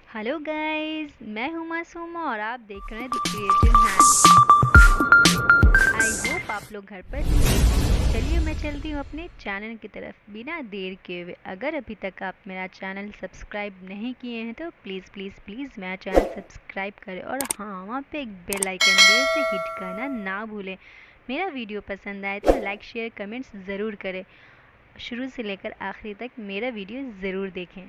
Hello guys, मैं हूँ मासूमा और आप देख रहे हैं the creative hand. I hope आप लोग घर पर सेफ होंगे। चलिए मैं चलती हूँ अपने चैनल की तरफ बिना देर किए हुए। अगर अभी तक आप मेरा चैनल सब्सक्राइब नहीं किए हैं तो प्लीज़ प्लीज़ प्लीज़ मेरा चैनल सब्सक्राइब करें और हाँ, वहाँ पे एक बेल आइकन भी है, उसे हिट करना ना भूलें। मेरा वीडियो पसंद आए तो लाइक शेयर कमेंट्स ज़रूर करें। शुरू से लेकर आखिरी तक मेरा वीडियो ज़रूर देखें।